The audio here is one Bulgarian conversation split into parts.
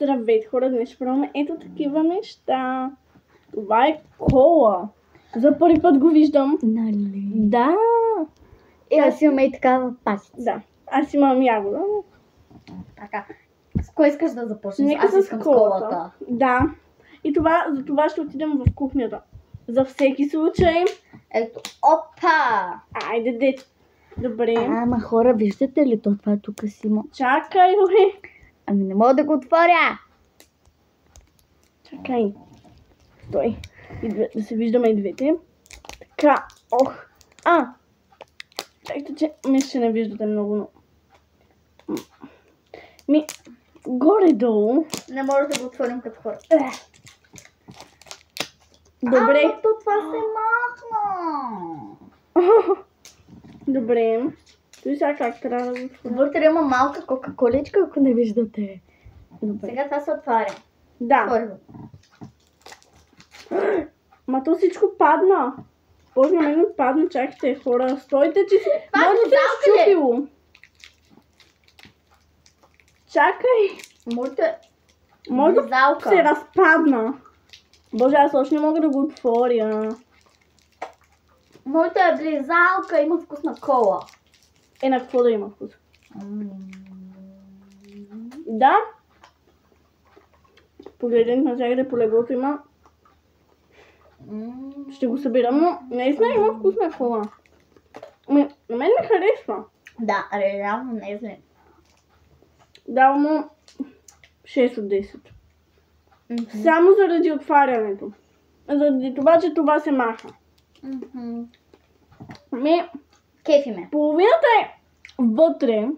Здравейте хора, днес ще пробваме ето такива неща. Това е кола. За първи път го виждам. Нали? Да. Аз имаме и такава пасица. Да. Аз имам ягода. Така. С кое искаш да започнеш? Нека Аз искам с колата. Да. И за това ще отидем в кухнята. За всеки случай. Ето. Опа! Айде, дете. Добре. Ама хора, виждате ли то? Това е тук си има. Чакай, бе. Ами не мога да го отворя. Чакай. Стой. Да се виждаме и двете. Така. Ох. Чакайте, че мисля, че не виждате много. Горе-долу. Не може да го отворим като хора. Добре. То това се махна. Добре. Той сега как трябва да го отворим? Вътре има малка кока-количка, ако не виждате. Добре. Сега това се отваря. Да. Отвори го. Ма то всичко падна. Боже, на мен падна, чакайте хора. Стойте, че си... Може да се е щупило. Чакай. Може да се разпадна. Боже, аз още не мога да го отворя. Моята е близалка, има вкус на кола. На какво да има вкус? Да. Погледнете навсякъде по леглото има. Ще го събирам, но наистина има вкус на кола. На мен ме харесва. Да, реално не е зле. Давам му 6 от 10. Само заради отварянето. Заради това, че това се маха. Кефи ме. Половината е вътре,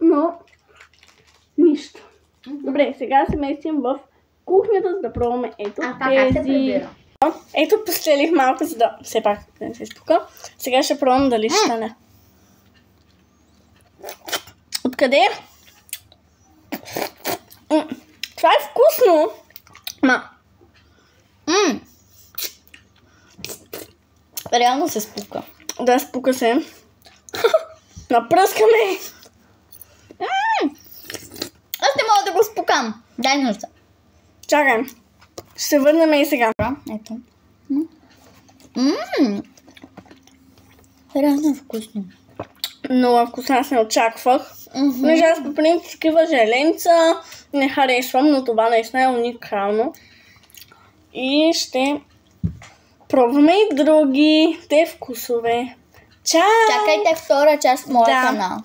но нищо. Добре, сега се местим в кухнята, за да пробваме ето тези. Ето постелих малко, за да все пак да не се изпука. Сега ще пробвам дали ще стане. Откъде? Това е вкусно. Реално се спука. Да, спука се. Напръскаме. Аз не мога да го спукам. Дай нужда. Чакай. Ще се върнем и сега. Ето. Реално е вкусно. Много вкусно, аз не очаквах. Понеже аз по принцип такива желенца не харесвам, но това наистина е уникално. И ще пробваме и другите вкусове. Чао! Чакайте втора част в моя канал.